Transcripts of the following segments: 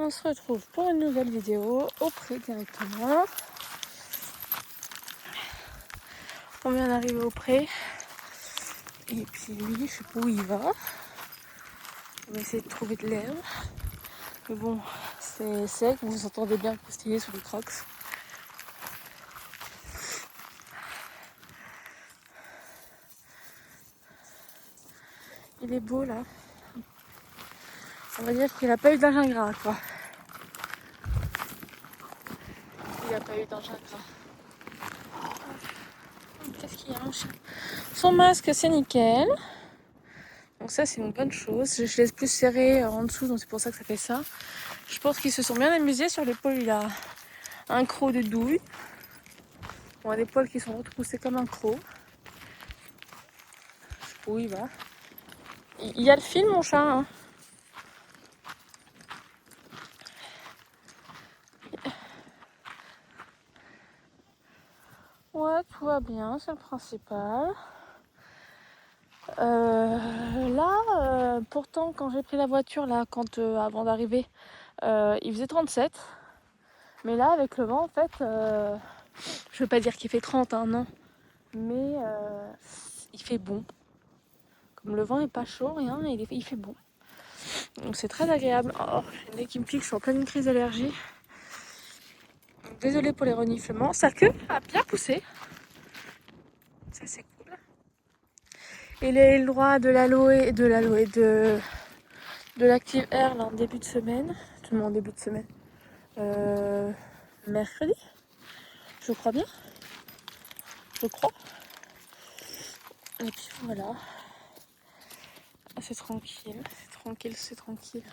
on se retrouve pour une nouvelle vidéo au pré directement. On vient d'arriver au pré. Et puis lui, je sais pas où il va. On va essayer de trouver de l'herbe. Mais bon, c'est sec, vous entendez bien croustiller sous les crocs. Il est beau là. On va dire qu'il n'a pas eu d'engin gras quoi. Il n'a pas eu d'engin gras. Qu'est-ce qu'il y a mon chien? Son masque c'est nickel. Donc ça c'est une bonne chose. Je laisse plus serré en dessous, donc c'est pour ça que ça fait ça. Je pense qu'ils se sont bien amusés. Sur l'épaule il a un croc de douille. On a des poils qui sont retroussés comme un croc. Où il va? Il y a le fil mon chat hein. Ouais, tout va bien, c'est le principal. Pourtant, quand j'ai pris la voiture, là, avant d'arriver, il faisait 37. Mais là, avec le vent, en fait, je veux pas dire qu'il fait 30, hein, non. Mais il fait bon. Comme le vent est pas chaud, rien, il fait bon. Donc c'est très agréable. Oh, j'ai le nez qui me pique, je suis en pleine crise d'allergie. Désolée pour les reniflements. Sa queue a bien poussé. Ça, c'est cool. Il a eu le droit de l'Active Air là, en début de semaine. Tout le monde en début de semaine. Mercredi, je crois bien. Je crois. Et puis voilà. C'est tranquille, c'est tranquille, c'est tranquille.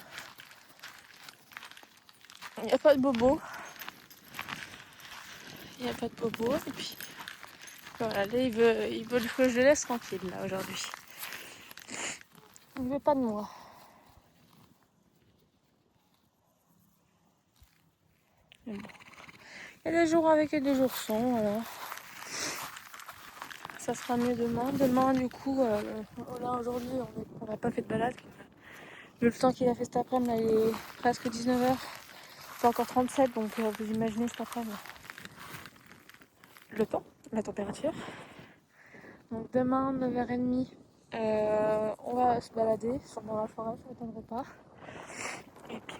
Il n'y a pas de bobo. Il n'y a pas de bobo. Et puis voilà, là il veut que je le laisse tranquille là aujourd'hui. Il veut pas de moi. Mais bon. Il y a des jours avec et des jours sans, voilà. Ça sera mieux demain. Demain, du coup, là aujourd'hui, on n'a pas fait de balade. Vu le temps qu'il a fait cet après-midi, là, il est presque 19h. C'est encore 37, donc vous imaginez cet après-midi. Le temps, la température. Donc demain, 9h30, on va se balader dans la forêt, ça ne m'étonnerait pas. Et puis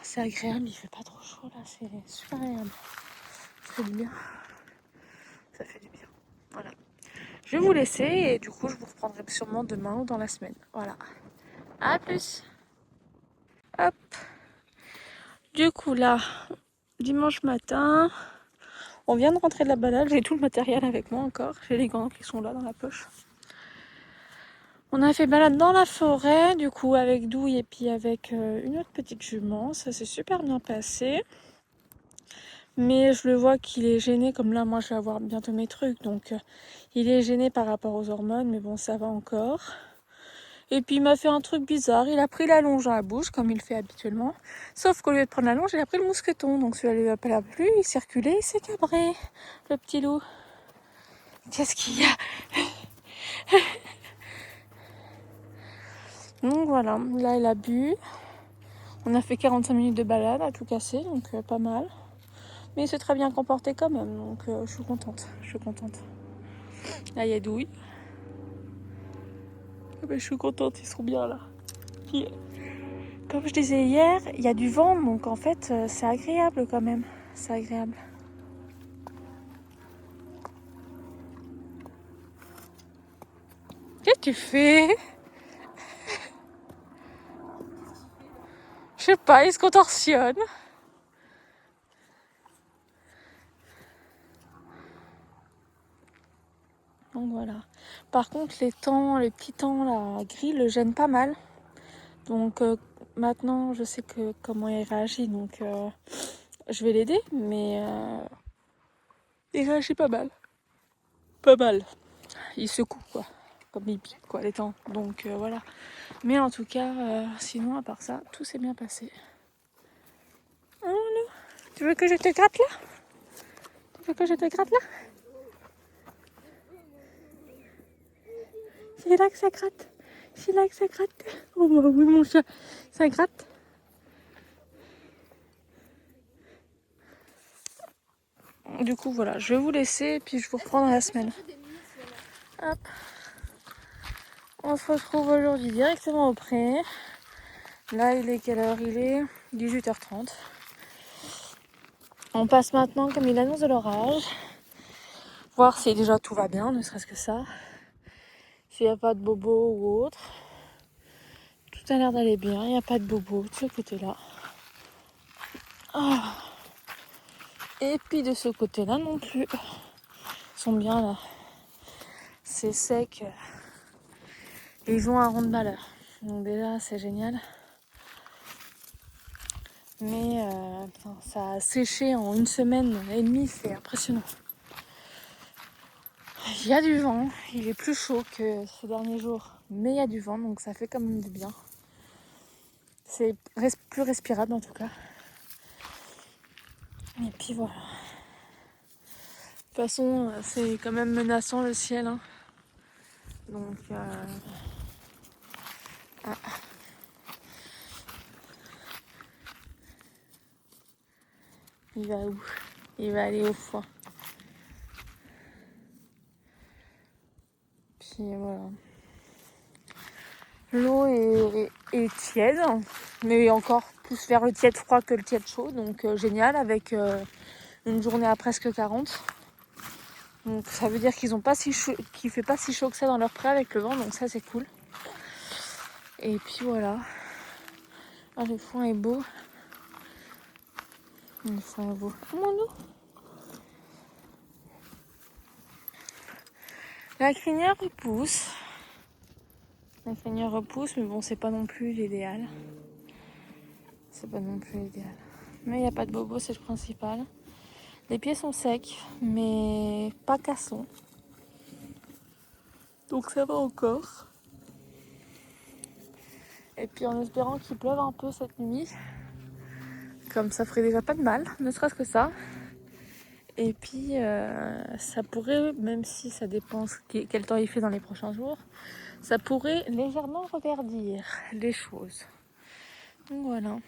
c'est agréable, il fait pas trop chaud là, c'est super agréable. Ça fait du bien. Ça fait du bien. Voilà. Je vais vous laisser et du coup je vous reprendrai sûrement demain ou dans la semaine. Voilà. À plus. Hop. Du coup là, dimanche matin, on vient de rentrer de la balade, j'ai tout le matériel avec moi encore. J'ai les gants qui sont là dans la poche. On a fait balade dans la forêt, du coup avec Douille et puis avec une autre petite jument. Ça s'est super bien passé. Mais je le vois qu'il est gêné, comme là moi je vais avoir bientôt mes trucs. Donc il est gêné par rapport aux hormones, mais bon ça va encore. Et puis il m'a fait un truc bizarre, il a pris la longe dans la bouche comme il fait habituellement. Sauf qu'au lieu de prendre la longe, il a pris le mousqueton. Donc celui-là lui a pas plu, il circulait, il s'est cabré. Le petit loup. Qu'est-ce qu'il y a? Donc voilà, là il a bu. On a fait 45 minutes de balade à tout casser, donc pas mal. Mais il s'est très bien comporté quand même, donc je suis contente. Là il y a Douille. Mais je suis contente, ils sont bien là. Puis, comme je disais hier, il y a du vent, donc en fait c'est agréable quand même. C'est agréable. Qu'est-ce que tu fais? Je sais pas, il se contorsionne. Donc voilà. Par contre, les petits temps là, gris le gênent pas mal. Donc maintenant, je sais comment il réagit, donc je vais l'aider, mais il réagit pas mal. Pas mal. Il secoue quoi, comme il pique quoi les temps. Donc voilà. Mais en tout cas, sinon à part ça, tout s'est bien passé. Oh non. Tu veux que je te gratte là? C'est là que ça gratte. Sheila, que ça gratte. Oh bah oui, mon chat, ça gratte. Du coup, voilà, je vais vous laisser et puis je vous reprends dans la semaine. Hop. On se retrouve aujourd'hui directement au pré. Là, il est quelle heure? Il est 18h30. On passe maintenant, comme il annonce de l'orage, voir si déjà tout va bien, ne serait-ce que ça. S'il n'y a pas de bobo ou autre. Tout a l'air d'aller bien, il n'y a pas de bobo de ce côté-là. Ah. Et puis de ce côté-là non plus. Ils sont bien là. C'est sec. Ils ont un rond de malheur. Donc déjà, c'est génial. Mais ça a séché en 1 semaine et demie, c'est impressionnant. Il y a du vent, il est plus chaud que ces derniers jours, mais il y a du vent, donc ça fait quand même du bien. C'est plus respirable en tout cas. Et puis voilà. De toute façon, c'est quand même menaçant le ciel. Hein. Donc... Ah. Il va où? Il va aller au foie. Puis voilà. L'eau est tiède, mais encore plus vers le tiède froid que le tiède chaud, donc génial, avec une journée à presque 40. Donc ça veut dire qu'ils ont pas si chaud, qu'il fait pas si chaud que ça dans leur pré avec le vent, donc ça c'est cool. Et puis voilà. Ah, le foin est beau. Le foin est beau. Mon loup. La crinière repousse. La crinière repousse, mais bon, c'est pas non plus l'idéal. C'est pas non plus l'idéal. Mais il n'y a pas de bobo, c'est le principal. Les pieds sont secs, mais pas cassants. Donc ça va encore. Et puis en espérant qu'il pleuve un peu cette nuit. Comme ça ferait déjà pas de mal, ne serait-ce que ça. Et puis ça pourrait, même si ça dépend quel temps il fait dans les prochains jours, ça pourrait légèrement reverdir les choses. Donc voilà.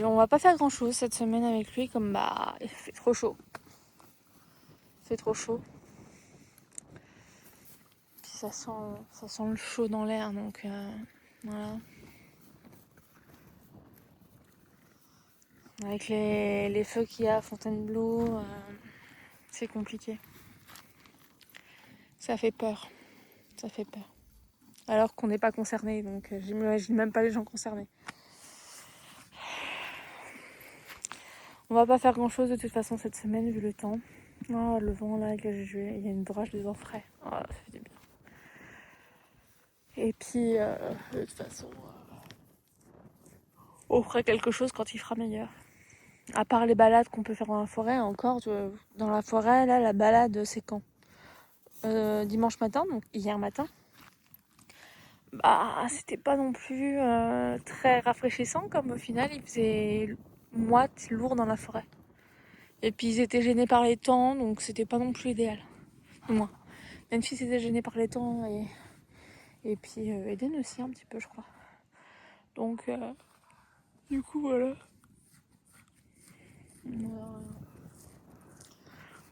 On va pas faire grand chose cette semaine avec lui, comme bah il fait trop chaud. C'est trop chaud. Puis ça sent le chaud dans l'air, donc voilà. Avec les feux qu'il y a à Fontainebleau, c'est compliqué. Ça fait peur. Ça fait peur. Alors qu'on n'est pas concerné, donc j'imagine même pas les gens concernés. On va pas faire grand chose de toute façon cette semaine vu le temps. Oh, le vent là, avec le juillet, il y a une orage de vent frais. Oh, ça fait du bien. Et puis, de toute façon, on fera quelque chose quand il fera meilleur. À part les balades qu'on peut faire dans la forêt, encore, dans la forêt, là, la balade, c'est quand dimanche matin, donc hier matin. Bah, c'était pas non plus très rafraîchissant, comme au final, il faisait moite, lourd dans la forêt. Et puis ils étaient gênés par les temps, donc c'était pas non plus idéal. Du moins. Même si c'était gêné par les temps et puis Eden aussi un petit peu, je crois. Donc, du coup, voilà.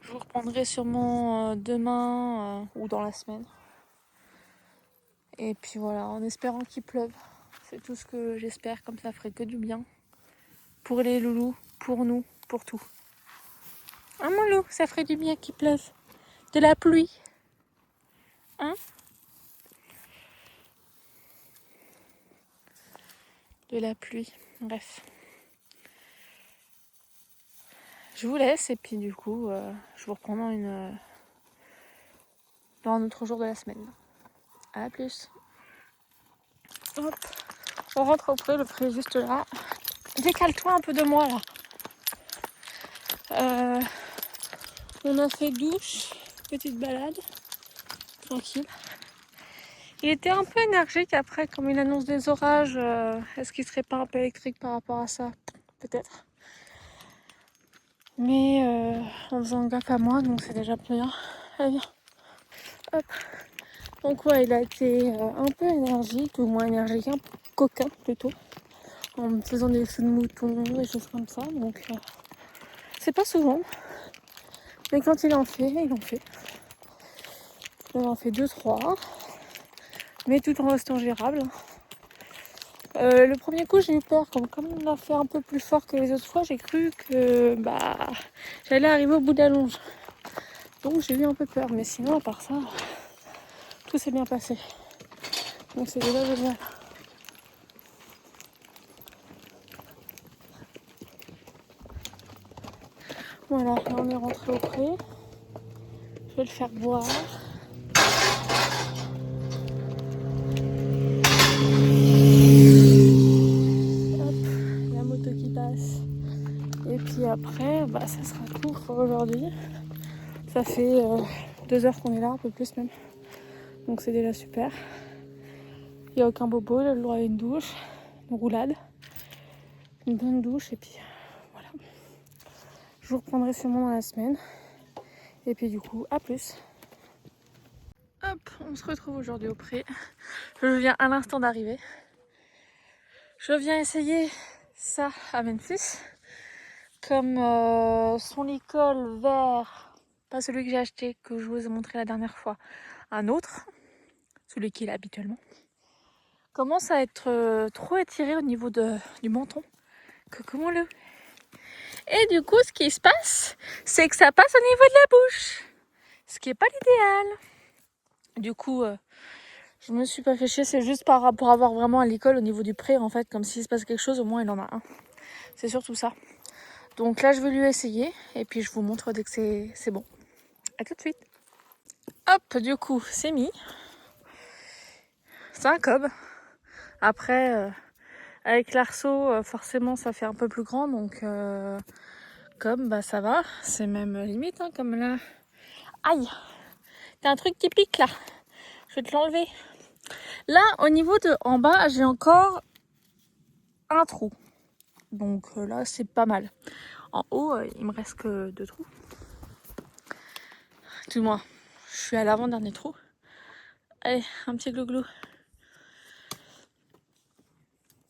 Je vous reprendrai sûrement demain ou dans la semaine. Et puis voilà, en espérant qu'il pleuve. C'est tout ce que j'espère, comme ça ferait que du bien. Pour les loulous, pour nous, pour tout. Ah mon loup, ça ferait du bien qu'il pleuve. De la pluie. Hein? De la pluie. Bref. Je vous laisse et puis du coup, je vous reprends dans un autre jour de la semaine. À plus. Hop. On rentre au pré, le pré est juste là. Décale-toi un peu de moi là. On a fait douche, petite balade, tranquille. Il était un peu énergique après, comme il annonce des orages. Est-ce qu'il serait pas un peu électrique par rapport à ça? Peut-être. Mais en faisant gaffe à moi, donc c'est déjà bien. Allez, viens. Hop. Donc ouais, il a été un peu énergique, ou moins énergique, un peu coquin plutôt, en me faisant des sauts de mouton, des choses comme ça. Donc c'est pas souvent, mais quand il en fait, il en fait. Il en fait 2-3, mais tout en restant gérable. Le premier coup, j'ai eu peur, comme on l'a fait un peu plus fort que les autres fois, j'ai cru que j'allais arriver au bout de la longe. Donc j'ai eu un peu peur, mais sinon à part ça, tout s'est bien passé. Donc c'est déjà génial. Voilà, là on est rentré au pré. Je vais le faire boire. Hop, la moto qui passe. Et puis après, ça sera tout pour aujourd'hui. Ça fait 2 heures qu'on est là, un peu plus même. Donc c'est déjà super. Il n'y a aucun bobo, il a le droit à une douche, une roulade, une bonne douche et puis voilà. Je vous reprendrai sûrement dans la semaine. Et puis du coup, à plus. Hop, on se retrouve aujourd'hui au pré. Je viens à l'instant d'arriver. Je viens essayer ça à Memphis. Comme son licol vert, pas celui que j'ai acheté, que je vous ai montré la dernière fois, un autre, celui qu'il a habituellement, commence à être trop étiré au niveau du menton. Comment. Et du coup, ce qui se passe, c'est que ça passe au niveau de la bouche, ce qui n'est pas l'idéal. Du coup, je me suis pas fait chier, c'est juste pour avoir vraiment un licol au niveau du pré, en fait, comme s'il se passe quelque chose, au moins il en a un. C'est surtout ça. Donc là, je vais lui essayer, et puis je vous montre dès que c'est bon. A tout de suite. Hop, du coup, c'est mis. C'est un cob. Après, avec l'arceau, forcément, ça fait un peu plus grand, donc comme ça va. C'est même limite, hein, comme là. Aïe, t'as un truc qui pique là. Je vais te l'enlever. Là, au niveau de en bas, j'ai encore un trou. Donc là, c'est pas mal. En haut, il me reste que 2 trous. Tout moins, je suis à l'avant-dernier trou. Allez, un petit glouglou.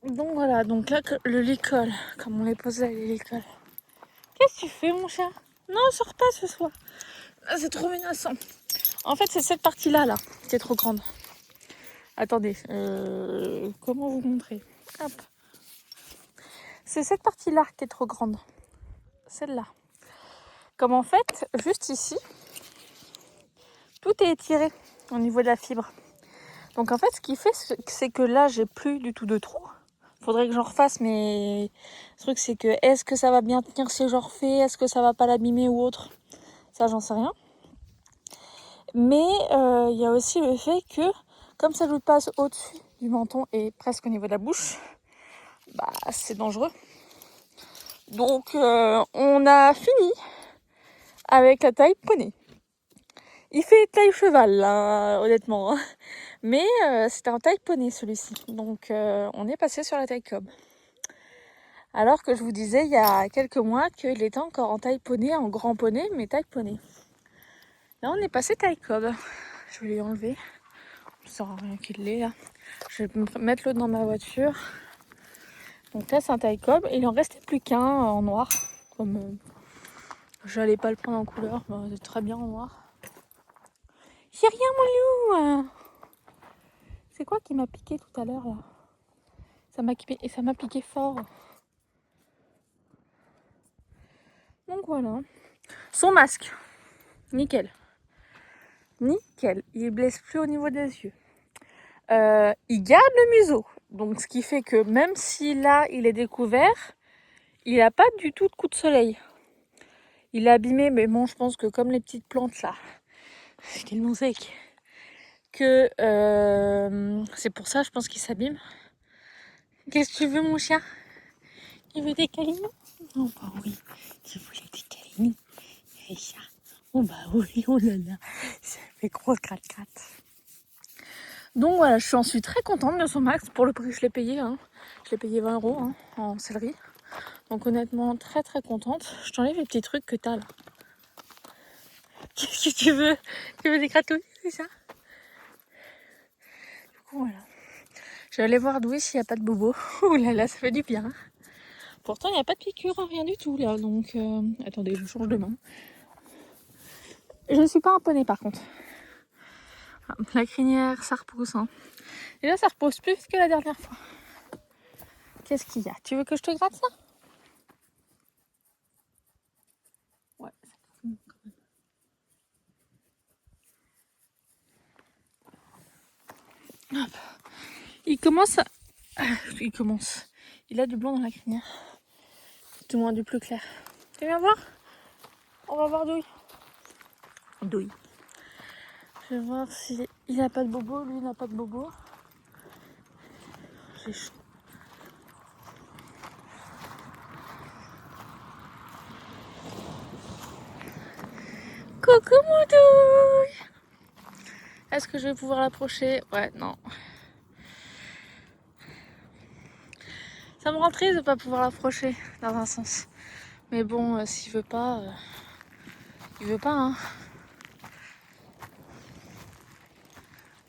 Donc voilà, donc là, le licol, comme on les posait à l'école. Qu'est-ce que tu fais, mon chat? Non, sors pas ce soir. Ah, c'est trop menaçant. En fait, c'est cette partie-là, là, qui est trop grande. Attendez, comment vous montrer? Hop. C'est cette partie-là qui est trop grande. Celle-là. Comme en fait, juste ici, tout est étiré au niveau de la fibre. Donc en fait, ce qui fait, c'est que là, j'ai plus du tout de trous. Faudrait que j'en refasse, mais le truc, c'est que est-ce que ça va bien tenir si j'en refais? Est-ce que ça va pas l'abîmer ou autre? Ça, j'en sais rien. Mais il y a aussi le fait que, comme ça lui passe au-dessus du menton et presque au niveau de la bouche, c'est dangereux. Donc on a fini avec la taille poney. Il fait taille cheval là, honnêtement. Mais c'était un taille poney celui-ci. Donc on est passé sur la taille cob. Alors que je vous disais il y a quelques mois qu'il était encore en taille poney, en grand poney, mais taille poney. Là on est passé taille cob. Je vais lui enlever. Ça sert à rien qu'il l'ait là. Je vais mettre l'autre dans ma voiture. Donc là c'est un taille cob. Il en restait plus qu'un en noir. Comme je n'allais pas le prendre en couleur, c'est très bien en noir. J'ai rien mon loup. C'est quoi qui m'a piqué tout à l'heure là? Ça m'a piqué fort. Donc voilà. Son masque. Nickel. Nickel. Il blesse plus au niveau des yeux. Il garde le museau. Donc ce qui fait que même si là il est découvert, il n'a pas du tout de coup de soleil. Il est abîmé, mais bon, je pense que comme les petites plantes là, c'est tellement sec que c'est pour ça, je pense qu'il s'abîme. Qu'est-ce que tu veux, mon chien? Il veut des câlins? Oh bah oui, tu voulais des câlins. Et ça, oh bah oui, oh là là, ça fait gros gratte-gratte. Donc voilà, je suis très contente de son max pour le prix que je l'ai payé. Hein. Je l'ai payé 20 € en sellerie. Donc honnêtement, très contente. Je t'enlève les petits trucs que t'as là. Qu'est-ce que tu veux? Tu veux des gratouilles, c'est ça? Du coup, voilà. Je vais aller voir Louis s'il n'y a pas de bobo. Ouh là là, ça fait du bien. Pourtant, il n'y a pas de piqûre, rien du tout là. Donc, attendez, je change de main. Je ne suis pas un poney par contre. Ah, la crinière, ça repousse. Hein. Et là, ça repousse plus vite que la dernière fois. Qu'est-ce qu'il y a? Tu veux que je te gratte ça? Ouais, ça fait quand même. Hop. Il commence à... Il commence. Il a du blanc dans la crinière. Du moins du plus clair. Tu viens voir? On va voir Douille. Douille. Je vais voir si il n'a pas de bobo, lui n'a pas de bobo. J'ai chaud. Coucou mon Douille. Est-ce que je vais pouvoir l'approcher? Ouais, non. Ça me rend triste de ne pas pouvoir l'approcher, dans un sens. Mais bon, s'il veut pas, il veut pas, hein.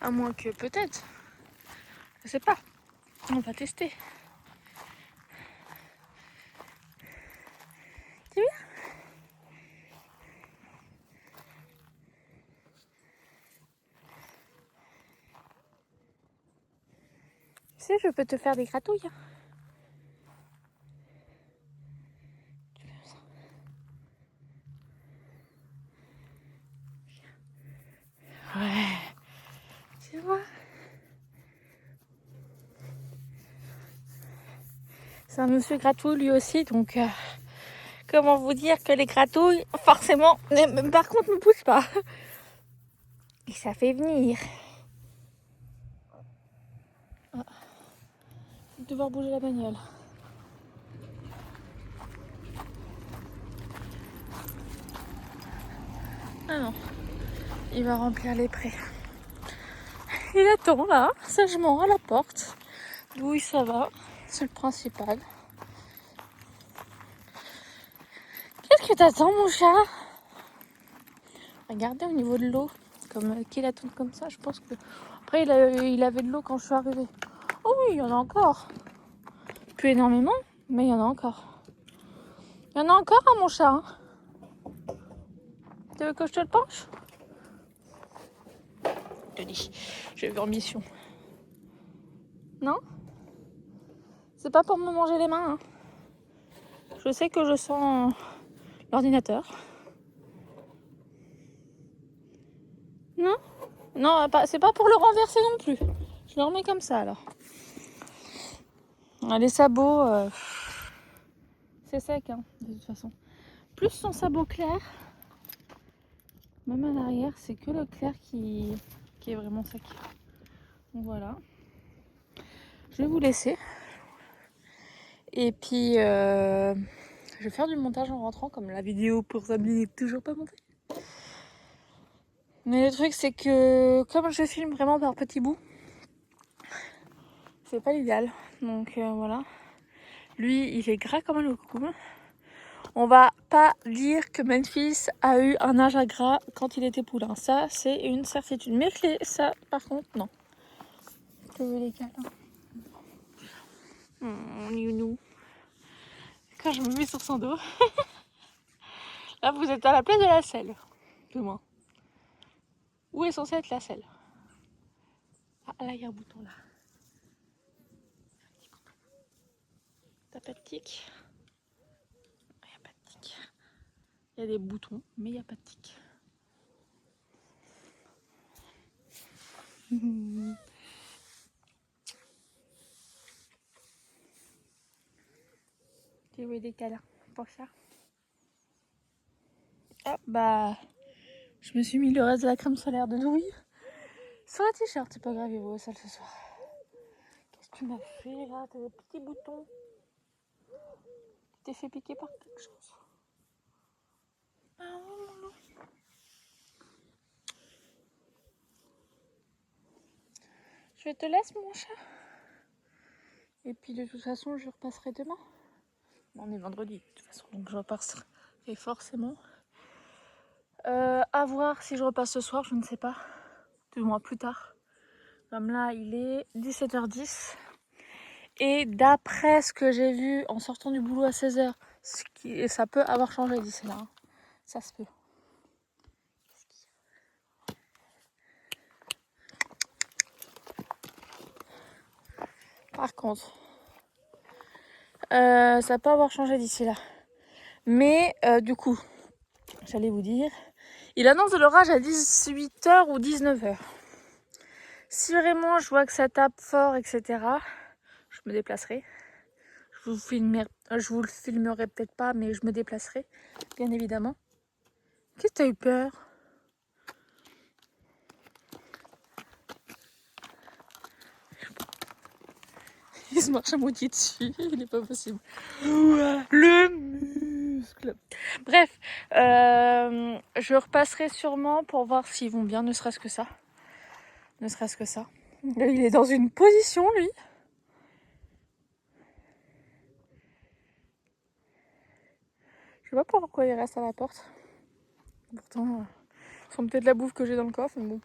À moins que peut-être. Je sais pas. On va tester. Tu viens? Tu sais, je peux te faire des gratouilles. Hein. Ouais. Tu vois? C'est un monsieur gratouille lui aussi, donc comment vous dire que les gratouilles, forcément, par contre, ne poussent pas. Et ça fait venir. Ah. Je vais devoir bouger la bagnole. Ah non, il va remplir les prés. Il attend là, sagement à la porte. Oui, ça va, c'est le principal. Qu'est-ce que t'attends, mon chat? Regardez au niveau de l'eau, comme qu'il attend comme ça, je pense que... Après, il avait de l'eau quand je suis arrivée. Oh oui, il y en a encore. Plus énormément, mais il y en a encore. Il y en a encore, hein, mon chat. Hein. Tu veux que je te le penche? Je te dis, je vais en mission. Non? C'est pas pour me manger les mains. Hein. Je sais que je sens l'ordinateur. Non? Non, c'est pas pour le renverser non plus. Je le remets comme ça alors. Les sabots, c'est sec hein, de toute façon. Plus son sabot clair, même à l'arrière, c'est que le clair qui est vraiment sec. Donc voilà. Je vais vous laisser. Et puis, je vais faire du montage en rentrant, comme la vidéo pour Sabine n'est toujours pas montée. Mais le truc, c'est que comme je filme vraiment par petits bouts, c'est pas l'idéal. Donc voilà. Lui, il est gras comme un loukoum. On va pas dire que Memphis a eu un âge à gras quand il était poulain. Ça, c'est une certitude. Mais ça, par contre, non. Je veux les câlins. Mon nounou. Quand je me mets sur son dos. Là, vous êtes à la place de la selle. De moins. Où est censée être la selle? Ah, là, il y a un bouton, là. T'as pas de tic? Il n'y a pas de tic. Il y a des boutons, mais il n'y a pas de tic. Tu veux des câlins pour ça? Ah, bah... Je me suis mis le reste de la crème solaire de Louis sur le t-shirt. C'est pas grave, il va au salle ce soir. Qu'est-ce que tu m'as fait là? T'as des petits boutons. Tu t'es fait piquer par quelque chose? Ah oui, mon loup. Je te laisse, mon chat. Et puis de toute façon, je repasserai demain. On est vendredi, de toute façon, donc je repasserai forcément À voir si je repasse ce soir, je ne sais pas. Du moins plus tard. Comme là, il est 17h10. Et d'après ce que j'ai vu en sortant du boulot à 16h, ça peut avoir changé d'ici là. Hein. Ça se peut. Par contre, ça peut avoir changé d'ici là. Mais du coup, j'allais vous dire, il annonce de l'orage à 18h ou 19h. Si vraiment je vois que ça tape fort, etc., je me déplacerai. Je vous le filmerai peut-être pas, mais je me déplacerai, bien évidemment. Qu'est-ce que t'as eu peur? Il se marche à moitié dessus, il n'est pas possible. Le muscle. Bref, je repasserai sûrement pour voir s'ils vont bien, ne serait-ce que ça. Ne serait-ce que ça. Là, il est dans une position, lui. Je sais pas pourquoi il reste à la porte. Pourtant, c'est peut-être la bouffe que j'ai dans le coffre, mais bon.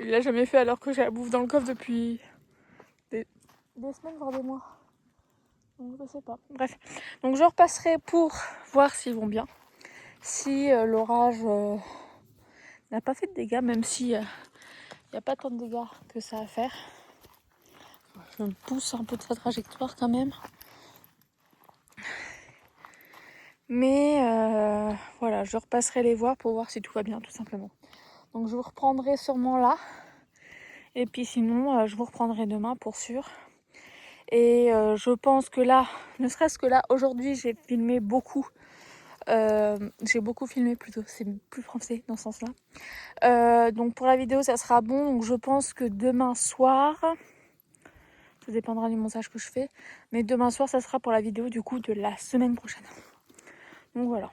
Il l'a jamais fait alors que j'ai la bouffe dans le coffre depuis des semaines, voire des mois. Donc je sais pas. Bref. Donc je repasserai pour voir s'ils vont bien. Si l'orage n'a pas fait de dégâts, même si il n'y a pas tant de dégâts que ça à faire. Je me pousse un peu de sa trajectoire quand même. Mais voilà, je repasserai les voir pour voir si tout va bien, tout simplement. Donc je vous reprendrai sûrement là. Et puis sinon, je vous reprendrai demain pour sûr. Et je pense que là, ne serait-ce que là, aujourd'hui, j'ai filmé beaucoup. J'ai beaucoup filmé plutôt, c'est plus français dans ce sens-là. Donc pour la vidéo, ça sera bon. Donc je pense que demain soir, ça dépendra du montage que je fais. Mais demain soir, ça sera pour la vidéo du coup de la semaine prochaine. Donc voilà.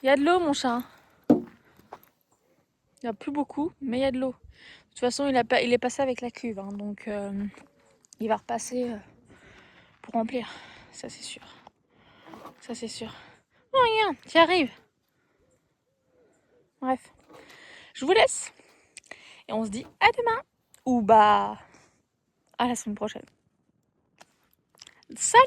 Il y a de l'eau, mon chat. Il n'y a plus beaucoup, mais il y a de l'eau. De toute façon, il est passé avec la cuve. Hein, donc il va repasser pour remplir. Ça, c'est sûr. Ça, c'est sûr. Oh, regarde, tu arrives. Bref. Je vous laisse. Et on se dit à demain. Ou bah à la semaine prochaine. Salut!